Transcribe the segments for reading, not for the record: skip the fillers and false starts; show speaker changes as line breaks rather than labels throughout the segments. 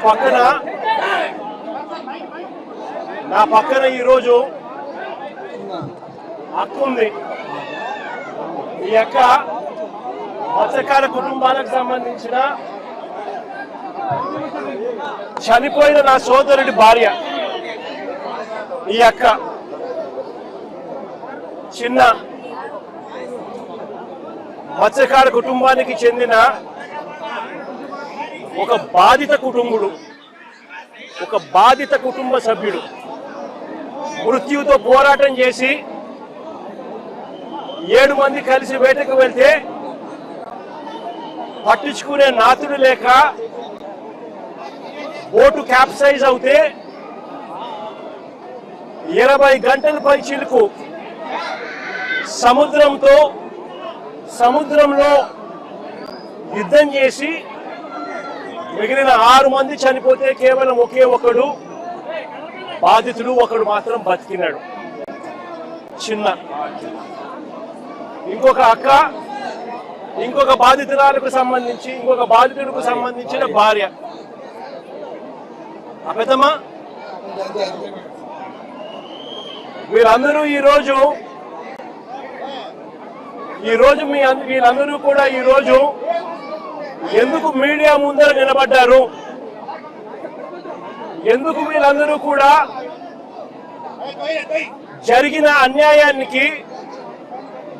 పక్కన ఈరోజు అక్క ఉంది. ఈ అక్క మత్స్యకార కుటుంబాలకు సంబంధించిన చనిపోయిన నా సోదరుడి భార్య. ఈ అక్క చిన్న మత్స్యకార కుటుంబానికి చెందిన ఒక బాధిత కుటుంబ సభ్యుడు మృత్యుతో పోరాటం చేసి 7 మంది కలిసి వేటకు వెళ్తే పట్టించుకునే నాతుడు లేక బోటు క్యాప్సైజ్ అవుతే 20 గంటల పై చిలుకు సముద్రంలో యుద్ధం చేసి మిగిలిన 6 మంది చనిపోతే కేవలం ఒకే ఒకడు బాధితుడు, ఒకడు మాత్రం బతికినాడు. చిన్న ఇంకొక అక్క ఇంకొక బాధితురాలకు సంబంధించి ఇంకొక బాధితుడికి సంబంధించిన భార్య. అపెదమ్మా వీళ్ళందరూ ఈరోజు వీళ్ళందరూ కూడా ఈరోజు ఎందుకు మీడియా ముందర నిలబడ్డారు, ఎందుకు వీళ్ళందరూ కూడా జరిగిన అన్యాయానికి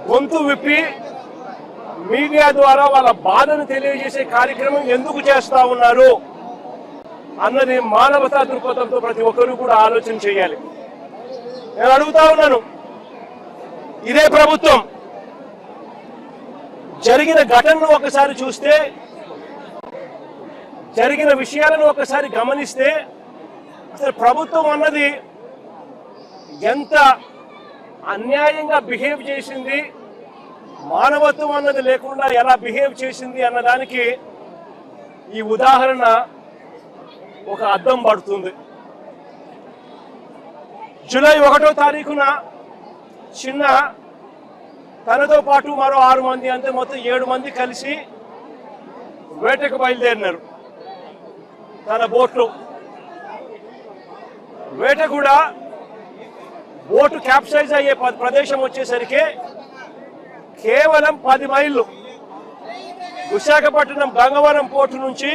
గొంతు విప్పి మీడియా ద్వారా వాళ్ళ బాధను తెలియజేసే కార్యక్రమం ఎందుకు చేస్తా ఉన్నారు అన్నది మానవతా దృక్పథంతో ప్రతి ఒక్కరూ కూడా ఆలోచన చేయాలి. నేను అడుగుతా ఉన్నాను, ఇదే ప్రభుత్వం జరిగిన ఘటనను ఒకసారి చూస్తే, జరిగిన విషయాలను ఒకసారి గమనిస్తే అసలు ప్రభుత్వం అన్నది ఎంత అన్యాయంగా బిహేవ్ చేసింది, మానవత్వం అన్నది లేకుండా ఎలా బిహేవ్ చేసింది అన్నదానికి ఈ ఉదాహరణ ఒక అద్దం పడుతుంది. జూలై 1వ తారీఖున చిన్న తనతో పాటు మరో 6 మంది, అంతే మొత్తం 7 మంది కలిసి వేటకు బయలుదేరినారు తన బోట్లో. వేట కూడా బోటు క్యాప్సైజ్ అయ్యే ప్రదేశం వచ్చేసరికి కేవలం 10 మైళ్ళు విశాఖపట్నం గంగవరం పోర్టు నుంచి,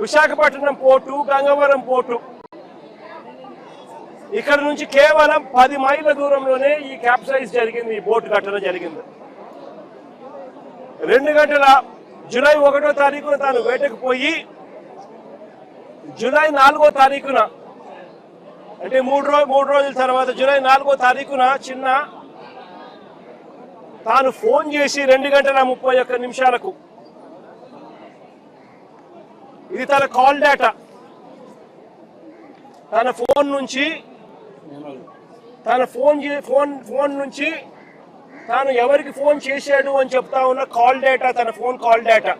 విశాఖపట్నం పోర్టు గంగవరం పోర్టు ఇక్కడ నుంచి కేవలం 10 మైళ్ళ దూరంలోనే ఈ క్యాప్సైజ్ జరిగింది, ఈ బోటు ఘటన జరిగింది. 2 గంటల జూలై 1వ తారీఖున తాను వేటకు పోయి జూలై 4వ తారీఖున అంటే 3 రోజుల తర్వాత జూలై 4వ తారీఖున చిన్న తాను ఫోన్ చేసి 2 గంటల 31 నిమిషాలకు, ఇది తన కాల్ డేటా, తన ఫోన్ నుంచి తాను ఎవరికి ఫోన్ చేశాడు అని చెప్తా ఉన్న కాల్ డేటా, తన ఫోన్ కాల్ డేటా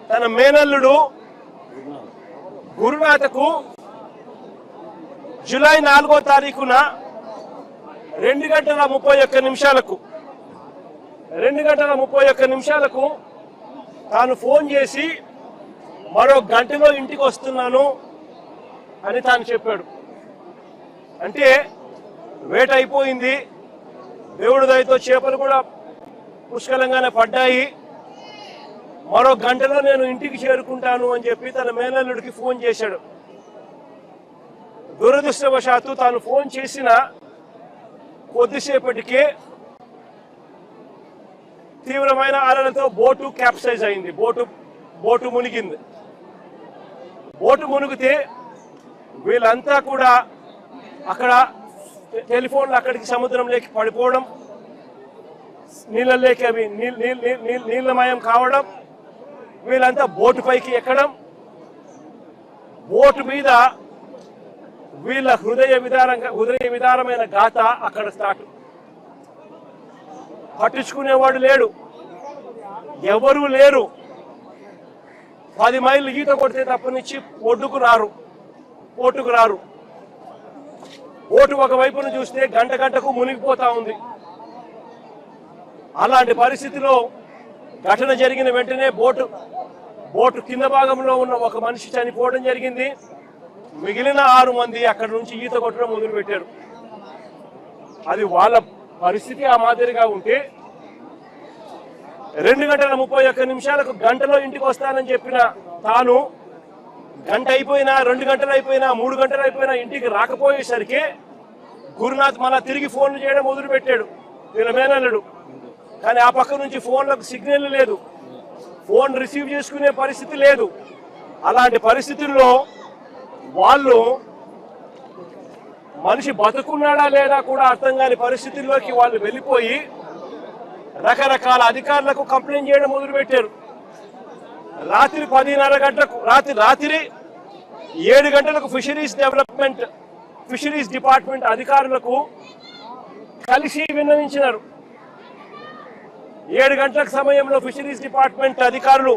తన మేనల్లుడు గురునాథకు జూలై 4వ తారీఖున 2 గంటల 31 నిమిషాలకు తాను ఫోన్ చేసి మరో గంటలో ఇంటికి వస్తున్నాను అని తాను చెప్పాడు. అంటే వేట అయిపోయింది, దేవుడి దయతో చేపలు కూడా పుష్కలంగానే పడ్డాయి, మరో గంటలో నేను ఇంటికి చేరుకుంటాను అని చెప్పి తన మేనల్లుడికి ఫోన్ చేశాడు. దురదృష్టవశాత్తు తాను ఫోన్ చేసిన కొద్దిసేపటికే తీవ్రమైన అలలతో బోటు క్యాప్సైజ్ అయింది, బోటు మునిగింది. బోటు మునిగితే వీళ్ళంతా కూడా అక్కడ టెలిఫోన్లు అక్కడికి సముద్రంలోకి పడిపోవడం, నీళ్ళలోకి అవి నీళ్ళమయం కావడం, వీళ్ళంతా బోటు పైకి ఎక్కడం, బోటు మీద వీళ్ళ హృదయ విదారమైన గాథ అక్కడ స్టార్ట్. పట్టించుకునేవాడు లేడు, ఎవరూ లేరు. 10 మైళ్ళు ఈత కొడితే తప్పనిచ్చి పోటుకు రారు. బోటు ఒకవైపును చూస్తే గంటకు మునిగిపోతా ఉంది. అలాంటి పరిస్థితిలో ఘటన జరిగిన వెంటనే బోటు కింద భాగంలో ఉన్న ఒక మనిషి చనిపోవడం జరిగింది. మిగిలిన 6 మంది అక్కడి నుంచి ఈత కొట్టడం మొదలుపెట్టారు. అది వాళ్ళ పరిస్థితి ఆ మాదిరిగా ఉంటే 2:31 గంటలో ఇంటికి వస్తానని చెప్పిన తాను గంట అయిపోయినా 2 గంటలు అయిపోయినా 3 గంటలు అయిపోయినా ఇంటికి రాకపోయేసరికి గురునాథ్ మళ్ళా తిరిగి ఫోన్లు చేయడం మొదలుపెట్టాడు వీళ్ళ మేనల్లుడు. కానీ ఆ పక్క నుంచి ఫోన్లకు సిగ్నల్ లేదు, ఫోన్ రిసీవ్ చేసుకునే పరిస్థితి లేదు. అలాంటి పరిస్థితుల్లో వాళ్ళు మనిషి బతుకున్నాడా లేదా కూడా అర్థం కాని పరిస్థితుల్లోకి వాళ్ళు వెళ్ళిపోయి రకరకాల అధికారులకు కంప్లైంట్ చేయడం మొదలుపెట్టారు. రాత్రి 10:30 గంటలకు రాత్రి 7 గంటలకు ఫిషరీస్ డిపార్ట్మెంట్ అధికారులకు కలిసి విన్నవించినారు. 7 గంటల సమయంలో ఫిషరీస్ డిపార్ట్మెంట్ అధికారులు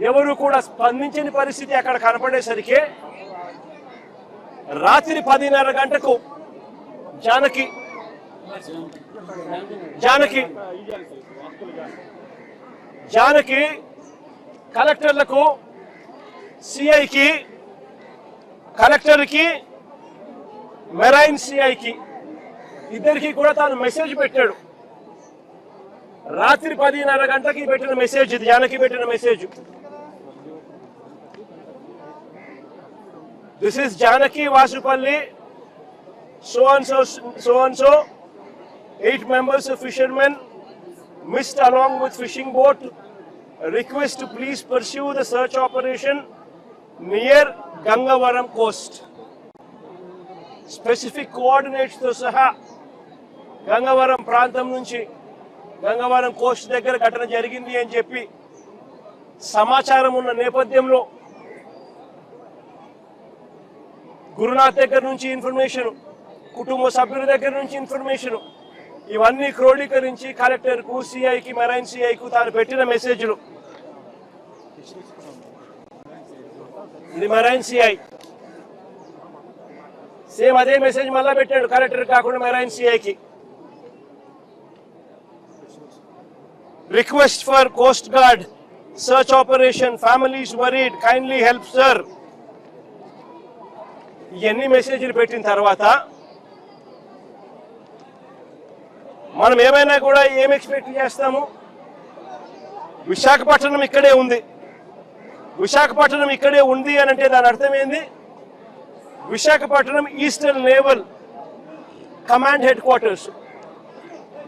ఎవరు కూడా స్పందించని పరిస్థితి అక్కడ కనపడేసరికి రాత్రి 10:30 గంటకు జానకి కలెక్టర్లకు, సిఐకి, కలెక్టర్కి, మెరైన్ సిఐకి ఇద్దరికి కూడా తాను మెసేజ్ పెట్టాడు. రాత్రి 10:30 గంటకి పెట్టిన మెసేజ్ ఇది, జానకి పెట్టిన message. This is Janaki Vasupalli, so and so, 8 members of fishermen missed along with fishing boat. Request to please pursue the search operation near Gangavaram coast. Specific coordinates తో సహా గంగవరం ప్రాంతం నుంచి గంగవరం కోస్ట్ దగ్గర ఘటన జరిగింది అని చెప్పి సమాచారం ఉన్న నేపథ్యంలో గురునాథ్ దగ్గర నుంచి ఇన్ఫర్మేషన్, కుటుంబ సభ్యుల దగ్గర నుంచి ఇన్ఫర్మేషన్, ఇవన్నీ క్రోడీకరించి కలెక్టర్కు, సిఐకి, మెరైన్ సిఐకు తాను పెట్టిన మెసేజ్లు. ఇది మెరైన్ సిఐ సేమ్ అదే మెసేజ్ మళ్ళా పెట్టాడు, కలెక్టర్ కాకుండా మెరైన్ సిఐకి. Request for coast guard search operation, families worried, kindly help sir. ఇవన్నీ మెసేజ్లు పెట్టిన తర్వాత మనం ఏమైనా కూడా ఏం ఎక్స్పెక్ట్ చేస్తాము? విశాఖపట్నం ఇక్కడే ఉంది. విశాఖపట్నం ఇక్కడే ఉంది అని అంటే దాని అర్థం ఏంది? Visakhapatnam eastern naval command head quarters.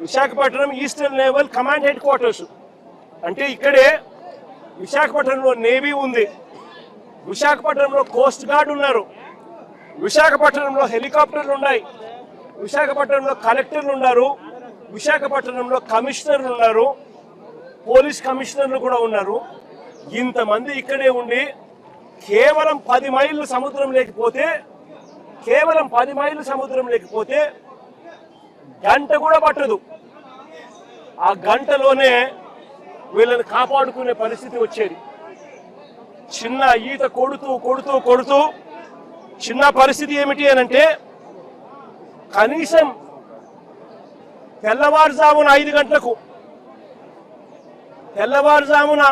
Visakhapatnam eastern naval command head quarters అంటే ఇక్కడే విశాఖపట్నంలో నేవీ ఉంది, విశాఖపట్నంలో కోస్ట్ గార్డ్ ఉన్నారు, విశాఖపట్నంలో హెలికాప్టర్లు ఉన్నాయి, విశాఖపట్నంలో కలెక్టర్లు ఉన్నారు, విశాఖపట్నంలో కమిషనర్లు ఉన్నారు, పోలీస్ కమిషనర్లు కూడా ఉన్నారు. ఇంతమంది ఇక్కడే ఉండి కేవలం 10 మైళ్ళు సముద్రం లేకపోతే గంట కూడా పట్టదు. ఆ గంటలోనే వీళ్ళని కాపాడుకునే పరిస్థితి వచ్చేది. చిన్న ఈత కొడుతూ చిన్న పరిస్థితి ఏమిటి అనంటే కనీసం తెల్లవారుజామున 5 గంటలకు తెల్లవారుజామున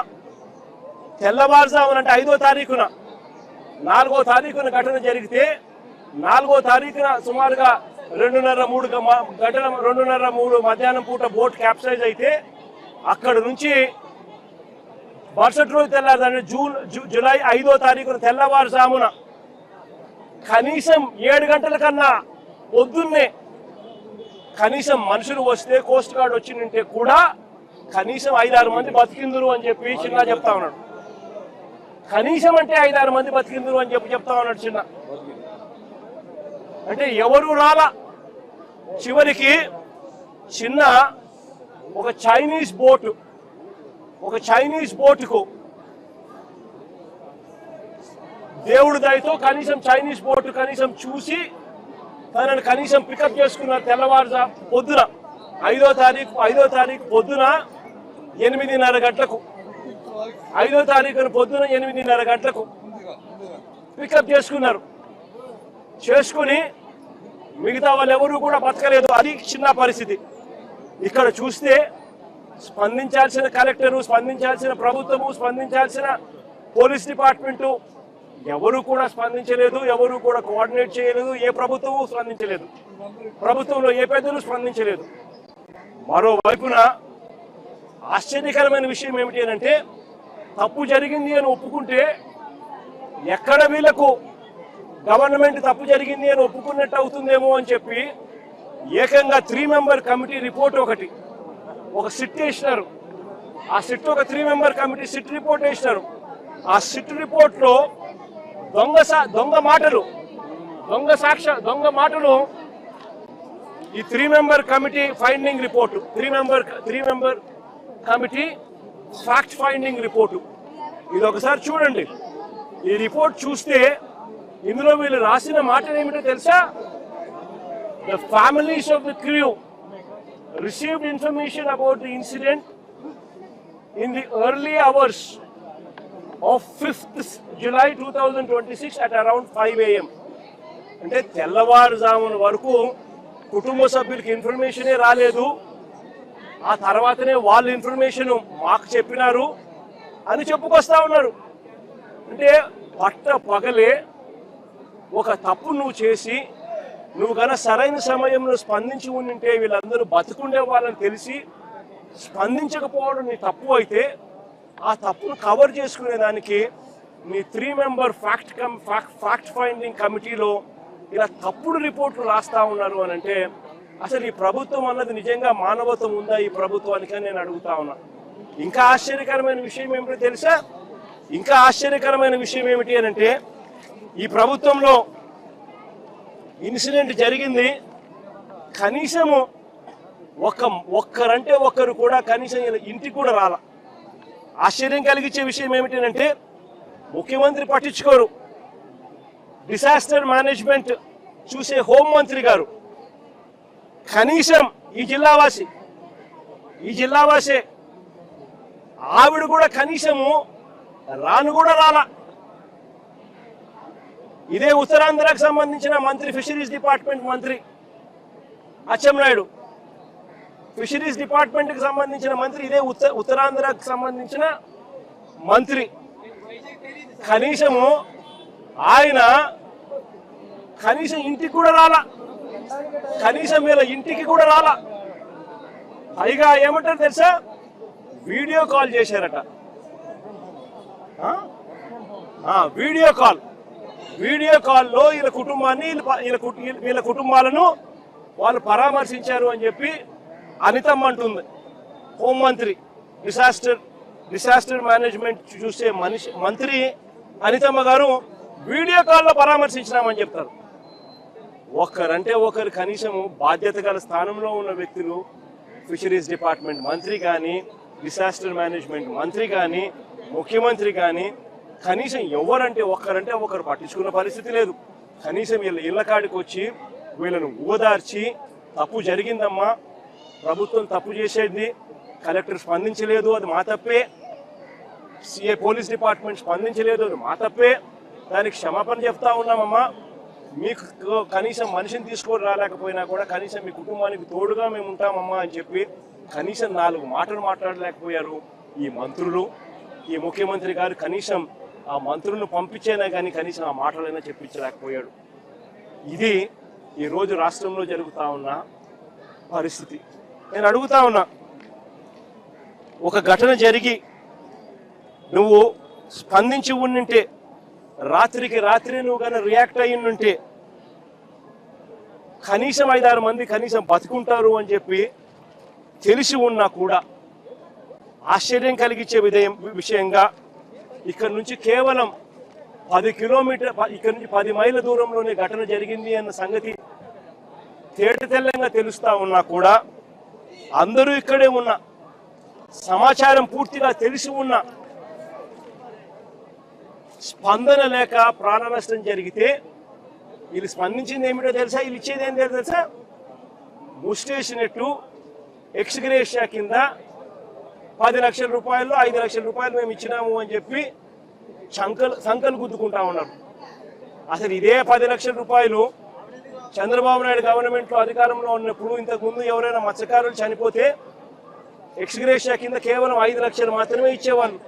అంటే 5వ తారీఖున 4వ తారీఖున ఘటన జరిగితే 4వ తారీఖున సుమారుగా 2:30-3 మధ్యాహ్నం పూట బోట్ క్యాప్సైజ్ అయితే అక్కడ నుంచి మరుసటి రోజు తెల్లారు జూలై 5వ తారీఖున తెల్లవారుజామున కనీసం 7 గంటల కన్నా పొద్దున్నే కనీసం మనుషులు వస్తే, కోస్ట్ గార్డ్ వచ్చిందంటే కూడా కనీసం 5-6 మంది బతికిందురు అని చెప్పి చిన్న చెప్తా ఉన్నాడు. కనీసం అంటే 5-6 మంది బతికిందురు అని చెప్తా ఉన్నాడు చిన్న. అంటే ఎవరు రాలా. చివరికి చిన్న ఒక చైనీస్ బోటుకు దేవుడి దయతో కనీసం చైనీస్ బోటు కనీసం చూసి తనని కనీసం పికప్ చేసుకున్నారు. తెల్లవారుజా పొద్దున 5వ తారీఖు పొద్దున 8:30 గంటలకు 5వ తారీఖున పొద్దున 8:30 గంటలకు పికప్ చేసుకుని మిగతా వాళ్ళు ఎవరు కూడా బతకలేదు. అది చిన్న పరిస్థితి. ఇక్కడ చూస్తే స్పందించాల్సిన కలెక్టరు, స్పందించాల్సిన ప్రభుత్వము, స్పందించాల్సిన పోలీస్ డిపార్ట్మెంటు ఎవరు కూడా స్పందించలేదు, ఎవరు కూడా కోఆర్డినేట్ చేయలేదు, ఏ ప్రభుత్వము స్పందించలేదు, ప్రభుత్వంలో ఏ పెద్దలు స్పందించలేదు. మరోవైపున ఆశ్చర్యకరమైన విషయం ఏమిటి అంటే, తప్పు జరిగింది అని ఒప్పుకుంటే ఎక్కడ వీళ్లకు గవర్నమెంట్ తప్పు జరిగింది అని ఒప్పుకున్నట్టు అవుతుందేమో అని చెప్పి ఏకంగా 3 మెంబర్ కమిటీ రిపోర్ట్ ఒక సిట్ వేసినారు. ఆ సిట్ ఒక 3 మెంబర్ కమిటీ సిట్ రిపోర్ట్ వేసినారు. ఆ సిట్ రిపోర్ట్ లో దొంగ మాటలు ఈ 3 member committee finding report, 3 member committee fact finding report. ఇది ఒకసారి చూడండి. ఈ రిపోర్ట్ చూస్తే ఇందులో వీళ్ళు రాసిన మాటలు ఏమిటో తెలుసా? The families of the crew received information about the incident in the early hours of 5th July 2026 at around 5 AM. అంటే తెల్లవారుజామున వరకు కుటుంబ సభ్యులకి ఇన్ఫర్మేషనే రాలేదు. ఆ తర్వాతనే వాళ్ళ ఇన్ఫర్మేషన్ మాకు చెప్పినారు అని చెప్పుకొస్తా ఉన్నారు. అంటే పగలే ఒక తప్పు నువ్వు చేసి నువ్వు గన సరైన సమయంలో స్పందించి ఉంటే వీళ్ళందరూ బతుకుండే వాళ్ళని తెలిసి స్పందించకపోవడం నీ తప్పు అయితే, ఆ తప్పును కవర్ చేసుకునే దానికి మీ 3 మెంబర్ ఫ్యాక్ట్ ఫైండింగ్ కమిటీలో ఇలా తప్పుడు రిపోర్ట్లు రాస్తా ఉన్నారు అని అంటే, అసలు ఈ ప్రభుత్వం అన్నది నిజంగా మానవత్వం ఉందా ఈ ప్రభుత్వానికి అని నేను అడుగుతా ఉన్నా. ఇంకా ఆశ్చర్యకరమైన విషయం ఏమిటో తెలుసా? ఇంకా ఆశ్చర్యకరమైన విషయం ఏమిటి అని అంటే, ఈ ప్రభుత్వంలో ఇన్సిడెంట్ జరిగింది, కనీసము ఒక్కరంటే ఒక్కరు కూడా కనీసం ఇంటికి కూడా రాల. ఆశ్చర్యం కలిగించే విషయం ఏమిటంటే, ముఖ్యమంత్రి పట్టించుకోరు, డిసాస్టర్ మేనేజ్మెంట్ చూసే హోంమంత్రి గారు కనీసం ఈ జిల్లావాసే ఆవిడ కూడా కనీసము రాను కూడా రాలా. ఇదే ఉత్తరాంధ్రకు సంబంధించిన మంత్రి, ఫిషరీస్ డిపార్ట్మెంట్ మంత్రి అచ్చెన్నాయుడు, ఫిషరీస్ డిపార్ట్మెంట్ కి సంబంధించిన మంత్రి, ఇదే ఉత్తరాంధ్రకు సంబంధించిన మంత్రి, కనీసము ఆయన కనీసం ఇంటికి కూడా రాలా, కనీసం వీళ్ళ ఇంటికి కూడా రాలా. పైగా ఏమంటారు తెలుసా? వీడియో కాల్ చేశారట. వీడియో కాల్లో వీళ్ళ కుటుంబాలను వాళ్ళు పరామర్శించారు అని చెప్పి అనితమ్మ అంటుంది. హోంమంత్రి, డిసాస్టర్ మేనేజ్మెంట్ చూసే మంత్రి అనితమ్మ గారు వీడియో కాల్లో పరామర్శించినామని చెప్తారు. ఒకరంటే ఒకరు కనీసము బాధ్యత గల స్థానంలో ఉన్న వ్యక్తులు, ఫిషరీస్ డిపార్ట్మెంట్ మంత్రి కానీ, డిసాస్టర్ మేనేజ్మెంట్ మంత్రి కానీ, ముఖ్యమంత్రి కానీ కనీసం ఎవరంటే ఒకరు పట్టించుకున్న పరిస్థితి లేదు. కనీసం వీళ్ళ ఇళ్ల కాడికి వచ్చి వీళ్ళను ఓదార్చి, తప్పు జరిగిందమ్మా, ప్రభుత్వం తప్పు చేసేది, కలెక్టర్ స్పందించలేదు, అది మా తప్పే, సిఏ పోలీస్ డిపార్ట్మెంట్ స్పందించలేదు, అది మా తప్పే, దానికి క్షమాపణ చెప్తా ఉన్నామమ్మా, మీకు కనీసం మనిషిని తీసుకొని రాలేకపోయినా కూడా కనీసం మీ కుటుంబానికి తోడుగా మేము ఉంటామమ్మా అని చెప్పి కనీసం 4 మాటలు మాట్లాడలేకపోయారు ఈ మంత్రులు. ఈ ముఖ్యమంత్రి గారు కనీసం ఆ మంత్రులను పంపించేనా కానీ కనీసం ఆ మాటలైనా చెప్పించలేకపోయాడు. ఇది ఈరోజు రాష్ట్రంలో జరుగుతూ ఉన్న పరిస్థితి. నేను అడుగుతా ఉన్నా, ఒక ఘటన జరిగి నువ్వు స్పందించి ఉండింటే, రాత్రికి రాత్రి నువ్వు కానీ రియాక్ట్ అయ్యింటే కనీసం 5-6 మంది కనీసం బతుకుంటారు అని చెప్పి తెలిసి ఉన్నా కూడా ఆశ్చర్యం కలిగించే విషయంగా ఇక్కడ నుంచి కేవలం 10 కిలోమీటర్, ఇక్కడ నుంచి 10 మైళ్ళ దూరంలోనే ఘటన జరిగింది అన్న సంగతి తేటతెల్లంగా తెలుస్తా ఉన్నా కూడా అందరూ ఇక్కడే ఉన్న, సమాచారం పూర్తిగా తెలిసి ఉన్న, స్పందన లేక ప్రాణ నష్టం జరిగితే వీళ్ళు స్పందించింది ఏమిటో తెలుసా? వీళ్ళు ఇచ్చేది ఏం తెలుసా? ముస్టేసినట్టు ఎక్స్గ్రేషియా కింద 10 లక్షల రూపాయలు, 5 లక్షల రూపాయలు మేము ఇచ్చినాము అని చెప్పి సంకలు గుద్దుకుంటా ఉన్నారు. అసలు ఇదే 10 లక్షల రూపాయలు చంద్రబాబు నాయుడు గవర్నమెంట్లో అధికారంలో ఉన్నప్పుడు ఇంతకుముందు ఎవరైనా మత్స్యకారులు చనిపోతే ఎక్స్గ్రేషియా కింద కేవలం 5 లక్షలు మాత్రమే ఇచ్చేవాళ్ళు.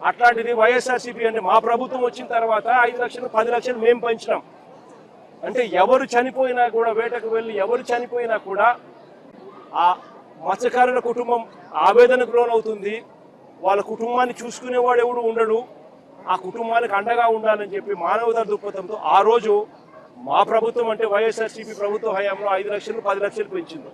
అట్లాంటిది వైఎస్ఆర్సీపీ అంటే మా ప్రభుత్వం వచ్చిన తర్వాత 5 లక్షలు 10 లక్షలు మేము పెంచినాం. అంటే ఎవరు చనిపోయినా కూడా, వేటకు వెళ్ళి ఎవరు చనిపోయినా కూడా ఆ మత్స్యకారుల కుటుంబం ఆవేదనకు లోనవుతుంది. వాళ్ళ కుటుంబాన్ని చూసుకునేవాడు ఎవడు ఉండడు. ఆ కుటుంబానికి అండగా ఉండాలని చెప్పి మానవతా దృక్పథంతో ఆ రోజు మా ప్రభుత్వం అంటే వైఎస్ఆర్సీపీ ప్రభుత్వ హయాంలో 5 లక్షలు 10 లక్షలు పెంచింది.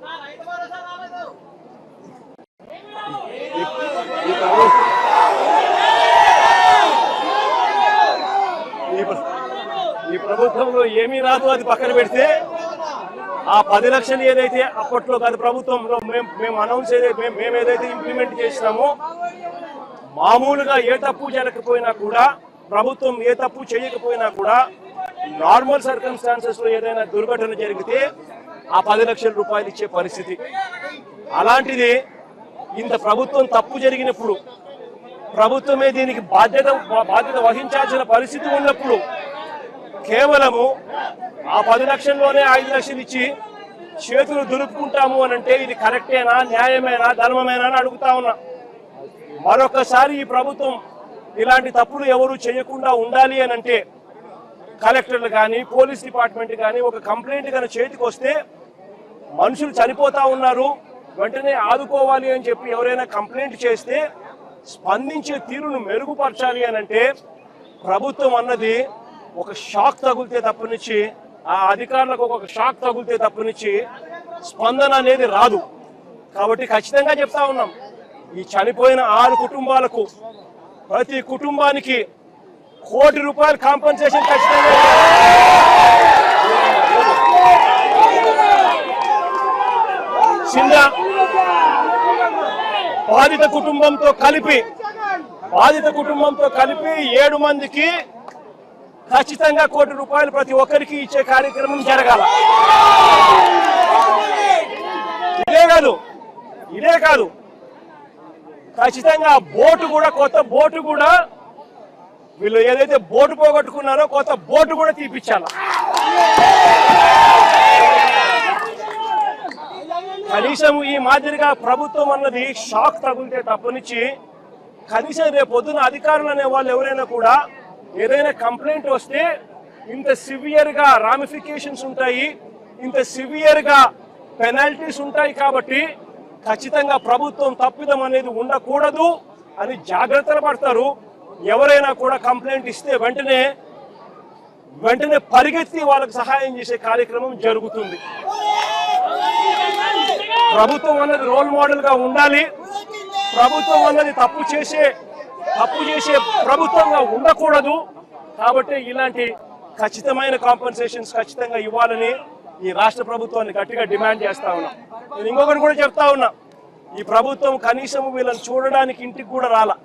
ఈ ప్రభుత్వంలో ఏమీ రాదు, అది పక్కన పెడితే ఆ 10 లక్షలు ఏదైతే అప్పట్లో గత ప్రభుత్వంలో మేము అనౌన్స్ మేము ఏదైతే ఇంప్లిమెంట్ చేసినామో, మామూలుగా ఏ తప్పు జరగకపోయినా కూడా, ప్రభుత్వం ఏ తప్పు చేయకపోయినా కూడా, నార్మల్ సర్కమ్స్టాన్సెస్ లో ఏదైనా దుర్ఘటన జరిగితే ఆ 10 లక్షల రూపాయలు ఇచ్చే పరిస్థితి. అలాంటిది ఇంత ప్రభుత్వం తప్పు జరిగినప్పుడు, ప్రభుత్వమే దీనికి బాధ్యత వహించాల్సిన పరిస్థితి ఉన్నప్పుడు కేవలము ఆ 10 లక్షల్లోనే 5 లక్షలు ఇచ్చి చేతులు దులుపుకుంటాము అని అంటే ఇది కరెక్టేనా, న్యాయమేనా, ధర్మమేనా అని అడుగుతా ఉన్నా. మరొకసారి ఈ ప్రభుత్వం ఇలాంటి తప్పులు ఎవరు చేయకుండా ఉండాలి అని అంటే కలెక్టర్లు కానీ, పోలీస్ డిపార్ట్మెంట్ కానీ ఒక కంప్లైంట్ కానీ చేతికి వస్తే, మనుషులు చనిపోతా ఉన్నారు, వెంటనే ఆదుకోవాలి అని చెప్పి ఎవరైనా కంప్లైంట్ చేస్తే స్పందించే తీరును మెరుగుపరచాలి అని అంటే ప్రభుత్వం అన్నది ఒక షాక్ తగిలితే తప్పనిచ్చి, ఆ అధికారులకు ఒక షాక్ తగిలితే తప్పనిచ్చి స్పందన అనేది రాదు. కాబట్టి ఖచ్చితంగా చెప్తా ఉన్నాం, ఈ చనిపోయిన 6 కుటుంబాలకు ప్రతి కుటుంబానికి ₹1 కోటి కాంపెన్సేషన్ ఖచ్చితంగా. చిన్న బాధిత కుటుంబంతో కలిపి 7 మందికి ఖచ్చితంగా ₹1 కోటి ప్రతి ఒక్కరికి ఇచ్చే కార్యక్రమం జరగాల. ఇదే కాదు ఖచ్చితంగా బోటు కూడా, కొత్త బోటు కూడా, వీళ్ళు ఏదైతే బోటు పోగొట్టుకున్నారో కొత్త బోటు కూడా తీపిచ్చాల. కనీసం ఈ మాదిరిగా ప్రభుత్వం అన్నది షాక్ తగిలితే తప్పనిచ్చి, కనీసం రేపు పొద్దున అధికారులు అనే వాళ్ళు ఎవరైనా కూడా ఏదైనా కంప్లైంట్ వస్తే ఇంత సివియర్ గా రామిఫికేషన్స్ ఉంటాయి, ఇంత సివియర్ గా పెనాల్టీస్ ఉంటాయి. కాబట్టి ఖచ్చితంగా ప్రభుత్వం తప్పిదం అనేది ఉండకూడదు అని జాగ్రత్తలు పడతారు. ఎవరైనా కూడా కంప్లైంట్ ఇస్తే వెంటనే పరిగెత్తి వాళ్ళకి సహాయం చేసే కార్యక్రమం జరుగుతుంది. ప్రభుత్వం అన్నది రోల్ మోడల్ గా ఉండాలి. ప్రభుత్వం అన్నది తప్పు చేసే ప్రభుత్వంగా ఉండకూడదు. కాబట్టి ఇలాంటి ఖచ్చితమైన కాంపెన్సేషన్స్ ఖచ్చితంగా ఇవ్వాలని ఈ రాష్ట్ర ప్రభుత్వాన్ని గట్టిగా డిమాండ్ చేస్తా ఉన్నా. నేను ఇంకొకటి కూడా చెప్తా ఉన్నా, ఈ ప్రభుత్వం కనీసం వీళ్ళని చూడడానికి ఇంటికి కూడా రాలా.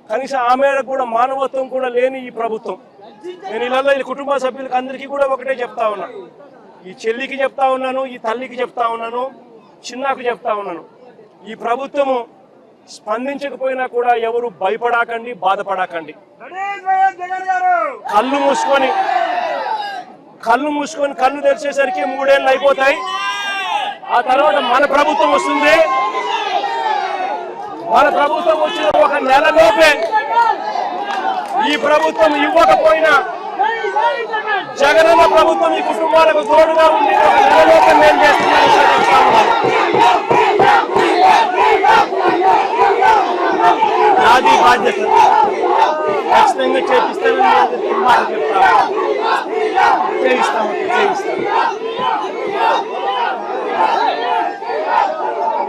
కనీసం ఆమె కూడా మానవత్వం కూడా లేని ఈ ప్రభుత్వం. నేను ఇలా ఈ కుటుంబ సభ్యులకు అందరికీ కూడా ఒకటే చెప్తా ఉన్నా, ఈ చెల్లికి చెప్తా ఉన్నాను, ఈ తల్లికి చెప్తా ఉన్నాను, చిన్నకు చెప్తా ఉన్నాను, ఈ ప్రభుత్వము స్పందించకపోయినా కూడా ఎవరు భయపడకండి, బాధపడకండి. కళ్ళు మూసుకొని కళ్ళు తెరిచేసరికి 3 ఏళ్ళు అయిపోతాయి. ఆ తర్వాత మన ప్రభుత్వం వస్తుంది. మన ప్రభుత్వం వచ్చిన 1 నెలలోపే ఈ ప్రభుత్వం ఇవ్వకపోయినా జగనన్న ప్రభుత్వం ఈ కుటుంబాలకు తోడుగా ఉండి 1 నెలలోపే మేలు చేస్తున్నాను. నాది బాధ్యత, ఖచ్చితంగా చేపిస్తానని చేయిస్తాము.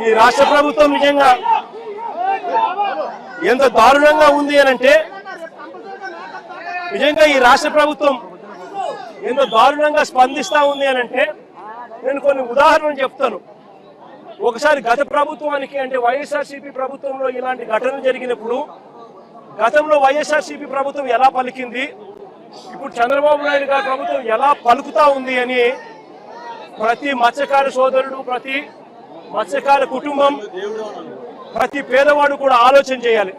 ఈ రాష్ట్ర ప్రభుత్వం నిజంగా ఎంత దారుణంగా ఉంది అనంటే, నిజంగా ఈ రాష్ట్ర ప్రభుత్వం ఎంత దారుణంగా స్పందిస్తా ఉంది అనంటే నేను కొన్ని ఉదాహరణలు చెప్తాను. ఒకసారి గత ప్రభుత్వానికి అంటే వైఎస్ఆర్సీపీ ప్రభుత్వంలో ఇలాంటి ఘటనలు జరిగినప్పుడు గతంలో వైఎస్ఆర్సీపీ ప్రభుత్వం ఎలా పలికింది, ఇప్పుడు చంద్రబాబు నాయుడు గారి ప్రభుత్వం ఎలా పలుకుతా ఉంది అని ప్రతి మత్స్యకార సోదరుడు, ప్రతి మత్స్యకార కుటుంబం, ప్రతి పేదవాడు కూడా ఆలోచన చేయాలి.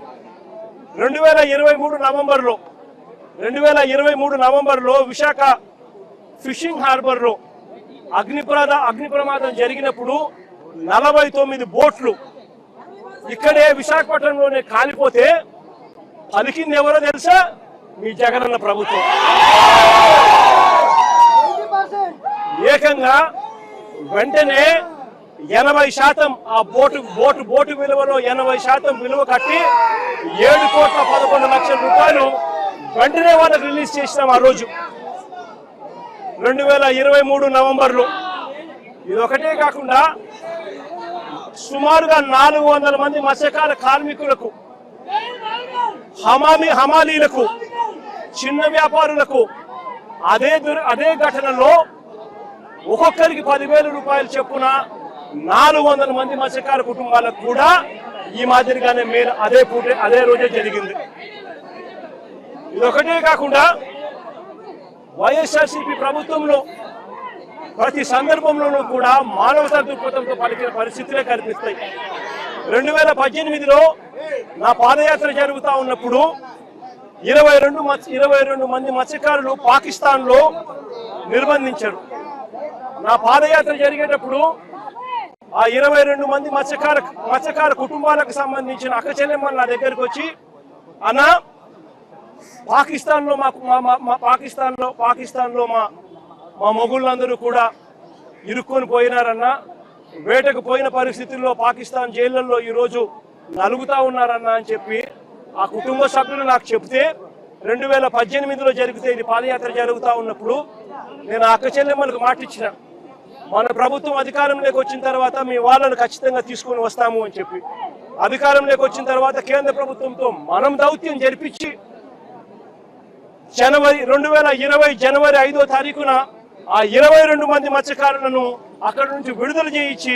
2023 నవంబర్లో విశాఖ ఫిషింగ్ హార్బర్ లో అగ్ని ప్రమాదం జరిగినప్పుడు 49 బోట్లు ఇక్కడే విశాఖపట్నంలోనే కాలిపోతే పలికింది ఎవరో తెలుసా? మీ జగనన్న ప్రభుత్వం. ఏకంగా వెంటనే 80% ఆ బోటు విలువలో 80% విలువ కట్టి 7,11,00,000 రూపాయలు వెంటనే వాళ్ళకి రిలీజ్ చేసినాం ఆ రోజు 2023 నవంబర్లో. ఇది ఒకటే కాకుండా సుమారుగా 400 మంది మత్స్యకార కార్మికులకు, హమాలీలకు, చిన్న వ్యాపారులకు అదే ఘటనలో ఒక్కొక్కరికి 10,000 రూపాయలు చొప్పున 400 మంది మత్స్యకార కుటుంబాలకు కూడా ఈ మాదిరిగానే మేలు అదే రోజే జరిగింది. ఇదొకటే కాకుండా వైఎస్ఆర్సీపీ ప్రభుత్వంలో ప్రతి సందర్భంలోనూ కూడా మానవతా దృక్పథంతో పలికిన పరిస్థితులే కనిపిస్తాయి. 2018లో నా పాదయాత్ర జరుగుతూ ఉన్నప్పుడు 22 మంది మత్స్యకారులు పాకిస్తాన్లో నిర్బంధించారు. నా పాదయాత్ర జరిగేటప్పుడు ఆ 22 మంది మత్స్యకార కుటుంబాలకు సంబంధించిన అక్క చెల్లెమ్మలు నా దగ్గరకు వచ్చి, అన్న పాకిస్తాన్లో మా మొగుళ్ళందరూ కూడా ఇరుక్కొని పోయినారన్న, వేటకు పోయిన పరిస్థితుల్లో పాకిస్తాన్ జైళ్లలో ఈరోజు నలుగుతా ఉన్నారన్న అని చెప్పి ఆ కుటుంబ సభ్యులు నాకు చెప్తే 2018లో జరిగితే ఇది పాదయాత్ర జరుగుతూ ఉన్నప్పుడు నేను అక్క చెల్లెమ్మలకు మాటిచ్చిన, మన ప్రభుత్వం అధికారంలోకి వచ్చిన తర్వాత మీ వాళ్ళను ఖచ్చితంగా తీసుకొని వస్తాము అని చెప్పి. అధికారంలోకి వచ్చిన తర్వాత కేంద్ర ప్రభుత్వంతో మనం దౌత్యం జరిపించి 2020 జనవరి 5వ తారీఖున ఆ 22 మంది మత్స్యకారులను అక్కడి నుంచి విడుదల చేయించి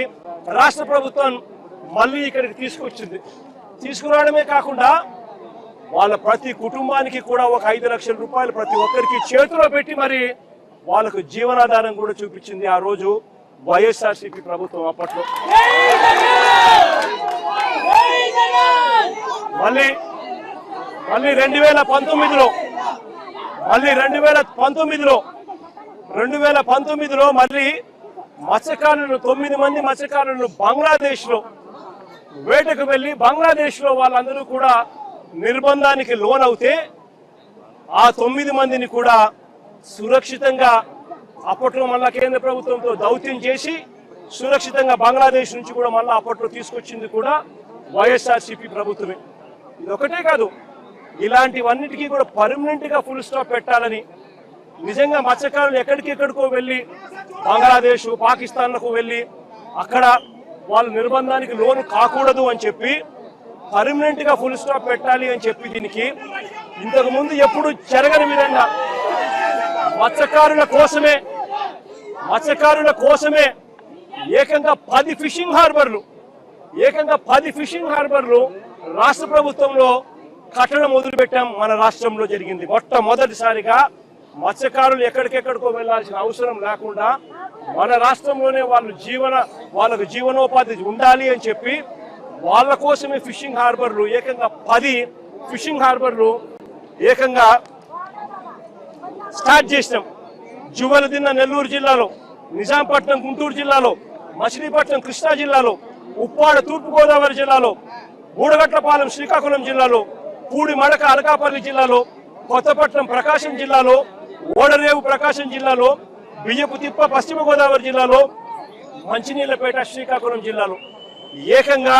రాష్ట్ర ప్రభుత్వం మళ్ళీ ఇక్కడికి తీసుకొచ్చింది. తీసుకురావడమే కాకుండా వాళ్ళ ప్రతి కుటుంబానికి కూడా ఒక 5 లక్షల రూపాయలు ప్రతి ఒక్కరికి చేతిలో పెట్టి మరి వాళ్ళకు జీవనాధారం కూడా చూపించింది ఆ రోజు వైఎస్ఆర్సీపీ ప్రభుత్వం. అప్పట్లో మళ్ళీ 2019లో మళ్ళీ మత్స్యకారులను 9 మంది మత్స్యకారులను బంగ్లాదేశ్ లో వేటకు వెళ్లి బంగ్లాదేశ్ లో వాళ్ళందరూ కూడా నిర్బంధానికి లోనవుతే ఆ 9 మందిని కూడా సురక్షితంగా అప్పట్లో మళ్ళా కేంద్ర ప్రభుత్వంతో దౌత్యం చేసి సురక్షితంగా బంగ్లాదేశ్ నుంచి కూడా మళ్ళా అప్పట్లో తీసుకొచ్చింది కూడా వైఎస్ఆర్సీపీ ప్రభుత్వమే. ఇది ఒకటే కాదు, ఇలాంటివన్నిటికీ కూడా పర్మనెంట్ గా ఫుల్ స్టాప్ పెట్టాలని, నిజంగా మత్స్యకారులు ఎక్కడికెక్కడికో వెళ్ళి బంగ్లాదేశ్ పాకిస్తాన్లకు వెళ్ళి అక్కడ వాళ్ళు నిర్బంధానికి లోను కాకూడదు అని చెప్పి పర్మనెంట్ గా ఫుల్ స్టాప్ పెట్టాలి అని చెప్పి దీనికి ఇంతకు ముందు ఎప్పుడు జరగని విధంగా మత్స్యకారుల కోసమే ఏకంగా 10 ఫిషింగ్ హార్బర్లు రాష్ట్ర ప్రభుత్వంలో కట్టడం మొదలుపెట్టాం. మన రాష్ట్రంలో జరిగింది మొట్టమొదటిసారిగా. మత్స్యకారులు ఎక్కడికెక్కడికో వెళ్లాల్సిన అవసరం లేకుండా మన రాష్ట్రంలోనే వాళ్ళకు జీవనోపాధి ఉండాలి అని చెప్పి వాళ్ళ కోసమే ఫిషింగ్ హార్బర్లు ఏకంగా 10 ఫిషింగ్ హార్బర్లు ఏకంగా స్టార్ట్ చేసినాం. జువలదిన్న నెల్లూరు జిల్లాలో, నిజాంపట్నం గుంటూరు జిల్లాలో, మచిలీపట్నం కృష్ణా జిల్లాలో, ఉప్పాడ తూర్పుగోదావరి జిల్లాలో, బూడగట్లపాలెం శ్రీకాకుళం జిల్లాలో, పూడిమడక అనకాపల్లి జిల్లాలో, కొత్తపట్నం ప్రకాశం జిల్లాలో, ఓడరేవు ప్రకాశం జిల్లాలో, బియ్యపుతిప్ప పశ్చిమ గోదావరి జిల్లాలో, మంచినీళ్లపేట శ్రీకాకుళం జిల్లాలో ఏకంగా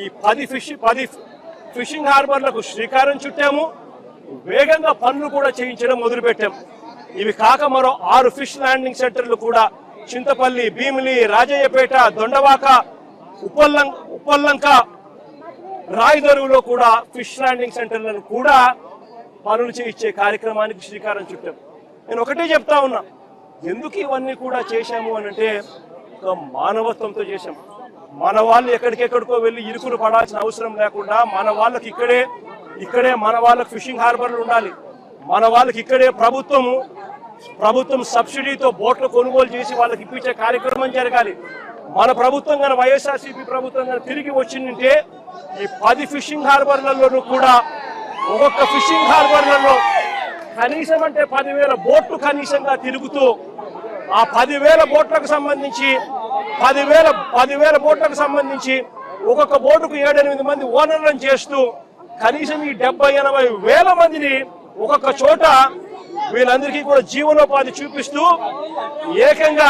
ఈ 10 ఫిషింగ్ హార్బర్లకు శ్రీకారం చుట్టాము. వేగంగా పనులు కూడా చేయించడం మొదలుపెట్టాం. ఇవి కాక మరో 6 ఫిష్ ల్యాండింగ్ సెంటర్లు కూడా చింతపల్లి, భీమిలి, రాజయ్యపేట, దొండవాక, ఉప్పల్లంక, రాయదరువులో కూడా ఫిష్ ల్యాండింగ్ సెంటర్లను కూడా పనులు చేయించే కార్యక్రమానికి శ్రీకారం చుట్టాం. నేను ఒకటే చెప్తా ఉన్నా, ఎందుకు ఇవన్నీ కూడా చేశాము అని అంటే ఒక మానవత్వంతో చేశాం. మన వాళ్ళు ఎక్కడికెక్కడికో వెళ్ళి ఇరుకులు పడాల్సిన అవసరం లేకుండా మన వాళ్ళకి ఇక్కడే మన వాళ్ళకి ఫిషింగ్ హార్బర్లు ఉండాలి. మన వాళ్ళకి ఇక్కడే ప్రభుత్వం సబ్సిడీతో బోట్లు కొనుగోలు చేసి వాళ్ళకి ఇప్పించే కార్యక్రమం జరగాలి. మన ప్రభుత్వం కానీ వైఎస్ఆర్సీపీ ప్రభుత్వం కానీ తిరిగి వచ్చిందంటే ఈ 10 ఫిషింగ్ హార్బర్లలోనూ కూడా ఒక్కొక్క ఫిషింగ్ హార్బర్లలో కనీసం అంటే 10,000 బోట్లు కనీసంగా తిరుగుతూ ఆ 10,000 బోట్లకు సంబంధించి ఒక్కొక్క బోటుకు 7-8 మంది ఓనర్లను చేస్తూ కనీసం ఈ 70-80 వేల మందిని ఒక్కొక్క చోట వీళ్ళందరికీ కూడా జీవనోపాధి చూపిస్తూ ఏకంగా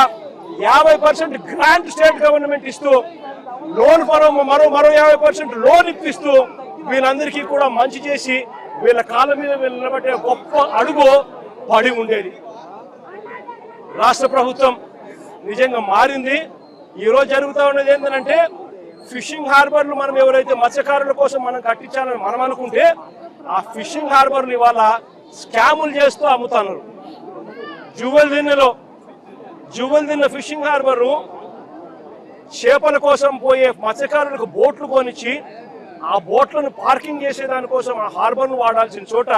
50% గ్రాంట్ స్టేట్ గవర్నమెంట్ ఇస్తూ లోన్ మరో 50% లోన్ ఇప్పిస్తూ వీళ్ళందరికీ కూడా మంచి చేసి వీళ్ళ కాళ్ళ మీద వీళ్ళు నిలబెట్టే గొప్ప అడుగు పడి ఉండేది. రాష్ట్ర ప్రభుత్వం నిజంగా మారింది. ఈరోజు జరుగుతూ ఉన్నది ఏంటంటే ఫిషింగ్ హార్బర్లు మనం ఎవరైతే మత్స్యకారుల కోసం మనం కట్టించాలని మనం అనుకుంటే ఆ ఫిషింగ్ హార్బర్లు ఇవాళ స్కాములు చేస్తూ అమ్ముతున్నారు. జువెల్దిన్న ఫిషింగ్ హార్బర్ చేపల కోసం పోయే మత్స్యకారులకు బోట్లు కొనిచ్చి ఆ బోట్లను పార్కింగ్ చేసే దానికోసం ఆ హార్బర్ను వాడాల్సిన చోట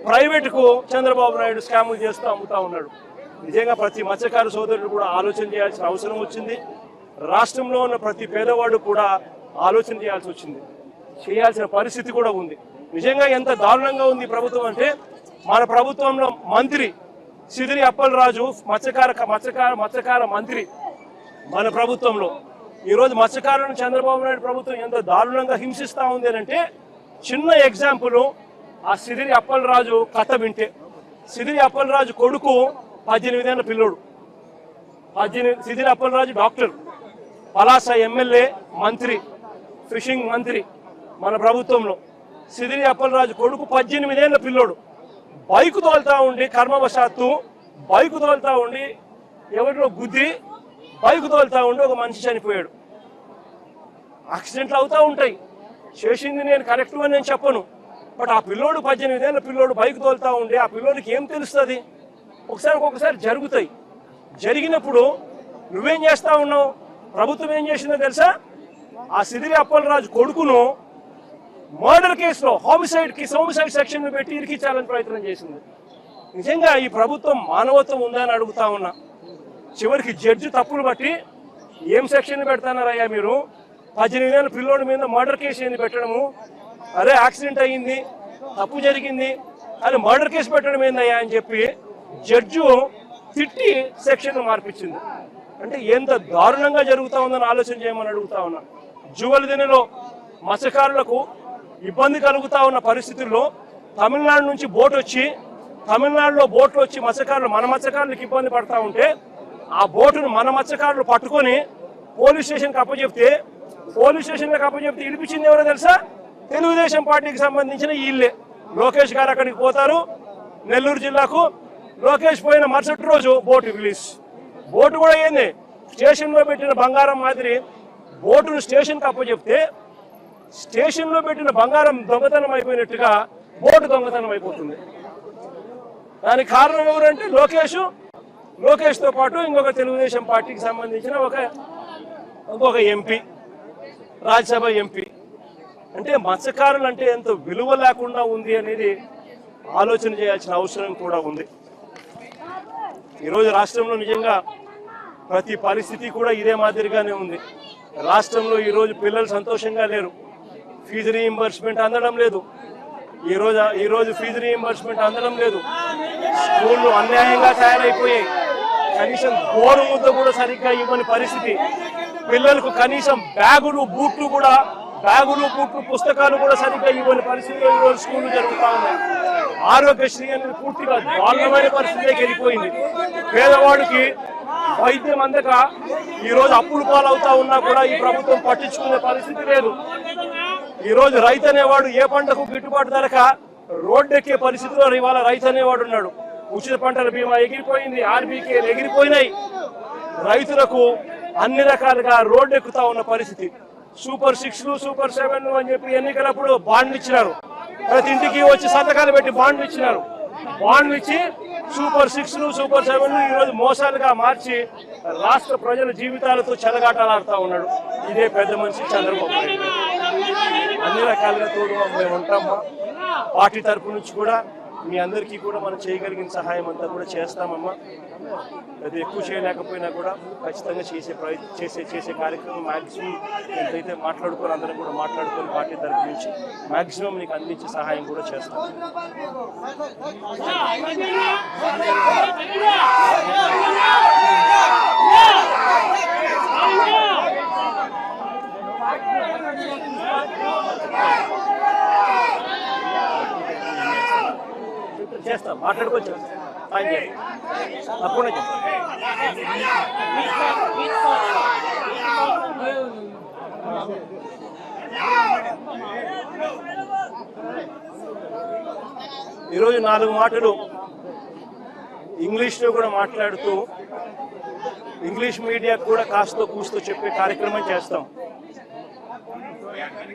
ప్రైవేటుకు చంద్రబాబు నాయుడు స్కాములు చేస్తూ అమ్ముతా ఉన్నాడు. నిజంగా ప్రతి మత్స్యకారు సోదరులు కూడా ఆలోచన చేయాల్సిన అవసరం వచ్చింది. రాష్ట్రంలో ఉన్న ప్రతి పేదవాడు కూడా ఆలోచన చేయాల్సిన పరిస్థితి కూడా ఉంది. నిజంగా ఎంత దారుణంగా ఉంది ప్రభుత్వం అంటే మన ప్రభుత్వంలో మంత్రి సిదిరి అప్పలరాజు మత్స్యకార మంత్రి మన ప్రభుత్వంలో ఈరోజు మత్స్యకారులను చంద్రబాబు నాయుడు ప్రభుత్వం ఎంత దారుణంగా హింసిస్తూ ఉంది అంటే చిన్న ఎగ్జాంపుల్ ఆ సిదిరి అప్పలరాజు కథ వింటే. సిదిరి అప్పలరాజు కొడుకు 18 ఏళ్ల పిల్లోడు. సిదిరి అప్పలరాజు డాక్టర్, పలాస ఎమ్మెల్యే, మంత్రి, ఫిషింగ్ మంత్రి మన ప్రభుత్వంలో. సిదిరి అప్పలరాజు కొడుకు 18 ఏళ్ల పిల్లోడు బైక్ తోలుతా ఉండి కర్మవశాత్తు బైక్ తోలుతా ఉండి ఎవరిలో గుద్ది బైక్ తోలుతా ఉండి ఒక మనిషి చనిపోయాడు. యాక్సిడెంట్లు అవుతూ ఉంటాయి. చేసింది నేను కరెక్ట్ అని నేను చెప్పను. బట్ ఆ పిల్లోడు 18 ఏళ్ల పిల్లోడు బైక్ తోలుతా ఉండి ఆ పిల్లోడికి ఏం తెలుస్తుంది? ఒక్కొక్కసారి జరుగుతాయి. జరిగినప్పుడు నువ్వేం చేస్తా ఉన్నావు? ప్రభుత్వం ఏం చేసిందో తెలుసా? ఆ సిదిరి అప్పలరాజు కొడుకును మర్డర్ కేసులో హోమిసైడ్ సెక్షన్ పెట్టి ఇరికించాలని ప్రయత్నం చేసింది. నిజంగా ఈ ప్రభుత్వం మానవత్వం ఉందా అని అడుగుతా ఉన్నా. చివరికి జడ్జి తప్పులు బట్టి ఏం సెక్షన్ పెడతానారయ్యా మీరు? 18 ఏళ్ల పిల్లోడి మీద మర్డర్ కేసు ఏంది పెట్టడము? అరే యాక్సిడెంట్ అయ్యింది, తప్పు జరిగింది అని మర్డర్ కేసు పెట్టడం ఏందయ్యా అని చెప్పి జడ్జు తిట్టి సెక్షన్ మార్పించింది. అంటే ఎంత దారుణంగా జరుగుతూ ఉందని ఆలోచన చేయమని అడుగుతా ఉన్నా. జువెల్దిన్నెలో మత్స్యకారులకు ఇబ్బంది కలుగుతా ఉన్న పరిస్థితుల్లో తమిళనాడు నుంచి తమిళనాడులో బోట్లు వచ్చి మన మత్స్యకారులకు ఇబ్బంది పడతా ఉంటే ఆ బోటును మన మత్స్యకారులు పట్టుకొని పోలీస్ స్టేషన్కి అప్పచెప్తే ఇడిపించింది ఎవరో తెలుసా? తెలుగుదేశం పార్టీకి సంబంధించిన వీళ్ళే. లోకేష్ గారు అక్కడికి పోతారు నెల్లూరు జిల్లాకు. లోకేష్ పోయిన మరుసటి రోజు బోటు రిలీజ్. బోటు కూడా ఏంది, స్టేషన్లో పెట్టిన బంగారం మాదిరి బోటును స్టేషన్కి అప్పచెప్తే స్టేషన్లో పెట్టిన బంగారం దొంగతనం అయిపోయినట్టుగా బోటు దొంగతనం అయిపోతుంది. దానికి కారణం ఎవరంటే లోకేష్తో పాటు ఇంకొక తెలుగుదేశం పార్టీకి సంబంధించిన ఇంకొక ఎంపీ, రాజ్యసభ ఎంపీ. అంటే మత్స్యకారులు అంటే ఎంత విలువ లేకుండా ఉంది అనేది ఆలోచన చేయాల్సిన అవసరం కూడా ఉంది. ఈరోజు రాష్ట్రంలో నిజంగా ప్రతి పరిస్థితి కూడా ఇదే మాదిరిగానే ఉంది. రాష్ట్రంలో ఈరోజు పిల్లలు సంతోషంగా లేరు. ఫీజు రీయింబర్స్మెంట్ అందడం లేదు. ఈరోజు ఫీజు రీయింబర్స్మెంట్ అందడం లేదు. స్కూళ్ళు అన్యాయంగా తయారైపోయాయి. కనీసం గోరు ముద్ద కూడా సరిగ్గా ఇవ్వని పరిస్థితి. పిల్లలకు కనీసం బ్యాగులు బూట్లు పుస్తకాలు కూడా సరిగ్గా ఇవ్వని పరిస్థితిలో ఈరోజు స్కూళ్ళు జరుగుతూ ఉన్నాయి. ఆరోగ్యశ్రీ అనేది పూర్తిగా దారుణమైన పరిస్థితికి వెళ్ళిపోయింది. పేదవాడికి వైద్యం అందక ఈరోజు అప్పులు పాలవుతా ఉన్నా కూడా ఈ ప్రభుత్వం పట్టించుకునే పరిస్థితి లేదు. ఈరోజు రైతు అనేవాడు ఏ పంటకు గిట్టుబాటు ధరక రోడ్డెక్కే పరిస్థితిలో ఇవాళ రైతు అనేవాడు ఉన్నాడు. ఉచిత పంటల బీమా ఎగిరిపోయింది, ఆర్బీకేలు ఎగిరిపోయినాయి. రైతులకు అన్ని రకాలుగా రోడ్డెక్కుతా ఉన్న పరిస్థితి. సూపర్ 6లు సూపర్ 7లు అని చెప్పి ఎన్నికలప్పుడు బాండ్లు ఇచ్చినారు. ప్రతి ఇంటికి వచ్చి సంతకాలు పెట్టి బాండ్లు ఇచ్చినారు. బాండ్లు ఇచ్చి సూపర్ 6లు సూపర్ 7లు ఈరోజు మోసాలుగా మార్చి రాష్ట్ర ప్రజల జీవితాలతో చెలగాటలాడుతూ ఉన్నాడు ఇదే పెద్ద మనిషి చంద్రబాబు నాయుడు. అన్ని రకాలుగా తోడు మేము ఉంటామా. పార్టీ తరపు నుంచి కూడా మీ అందరికీ కూడా మనం చేయగలిగిన సహాయం అంతా కూడా చేస్తామమ్మా. అది ఎక్కువ చేయలేకపోయినా కూడా ఖచ్చితంగా చేసే కార్యక్రమం మ్యాక్సిమం ఎంతైతే మాట్లాడుకొని అందరం కూడా మాట్లాడుకొని పార్టీ తరపు నుంచి మ్యాక్సిమం నీకు అందించే సహాయం కూడా చేస్తాం. చేస్తాం మాట్లాడుకోవచ్చు తప్పకుండా చెప్తాం. ఈరోజు 4 మాటలు ఇంగ్లీష్లో కూడా మాట్లాడుతూ ఇంగ్లీష్ మీడియా కూడా కాస్తో కూస్తో చెప్పే కార్యక్రమం చేస్తాం.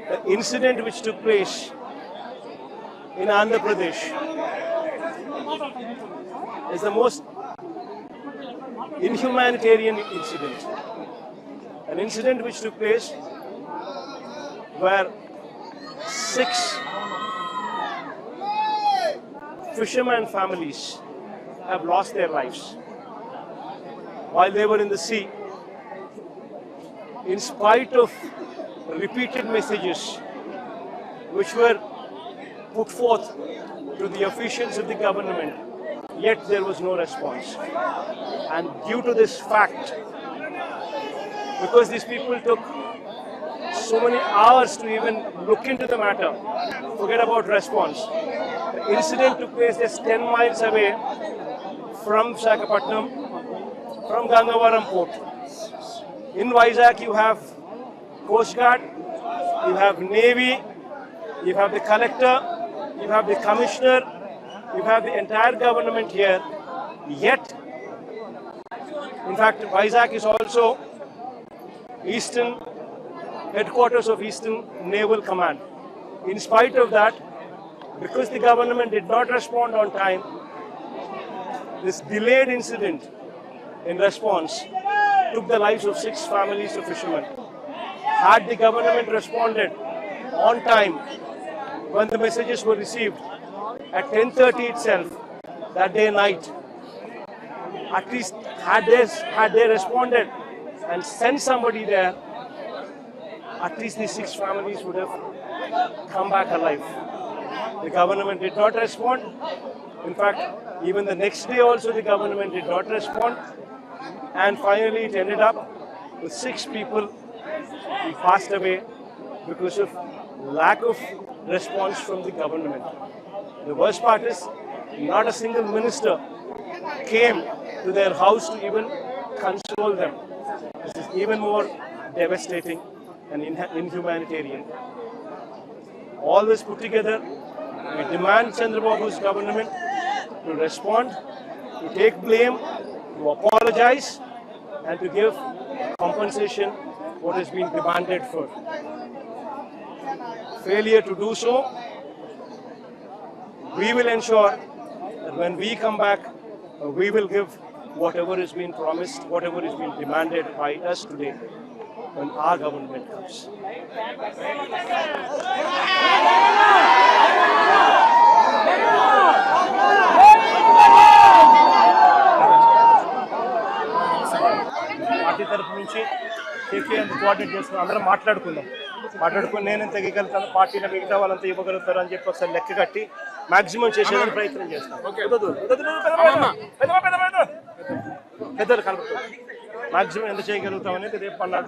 The incident which took place in Andhra Pradesh is the most inhumanitarian incident. An incident which took place where 6 fishermen families have lost their lives while they were in the sea, in spite of repeated messages which were put forth to the officials of the government, yet there was no response. And due to this fact, because these people took so many hours to even look into the matter, forget about response. The incident took place just 10 miles away from Visakhapatnam, from Gangavaram port. In Vizag you have Coast Guard, you have Navy, you have the collector, you have the commissioner, you have the entire government here. Yet, in fact, Vizag is also Eastern headquarters of Eastern Naval Command. In spite of that, because the government did not respond on time, this delayed incident in response took the lives of 6 families of fishermen. Had the government responded on time when the messages were received at 10:30 itself that day night, at least had they responded and sent somebody there, at least these 6 families would have come back alive. The government did not respond. In fact, even the next day also the government did not respond. And finally it ended up with 6 people who passed away because of lack of response from the government. The worst part is not a single minister came to their house to even console them. This is even more devastating and inhumanitarian. All this put together, we demand Chandrababu's government to respond, to take blame, to apologize, and to give compensation what has been demanded for. Failure to do so, we will ensure that when we come back, we will give whatever has been promised, whatever has been demanded by us today when our government comes. Party తరఫు నుంచి కేకే coordinate చేసుకుని అందరం మాట్లాడుకుని నేనెంత ఇవ్వగలుగుతాను, పార్టీలో మిగతా వాళ్ళంతా ఇవ్వగలుగుతారు అని చెప్పి ఒకసారి లెక్క కట్టి మాక్సిమం చేసేదానికి ప్రయత్నం చేస్తాం. పెద్దలు కలుపుతాం మాక్సిమం ఎంత చేయగలుగుతాం అనేది రేపు అన్నాడు.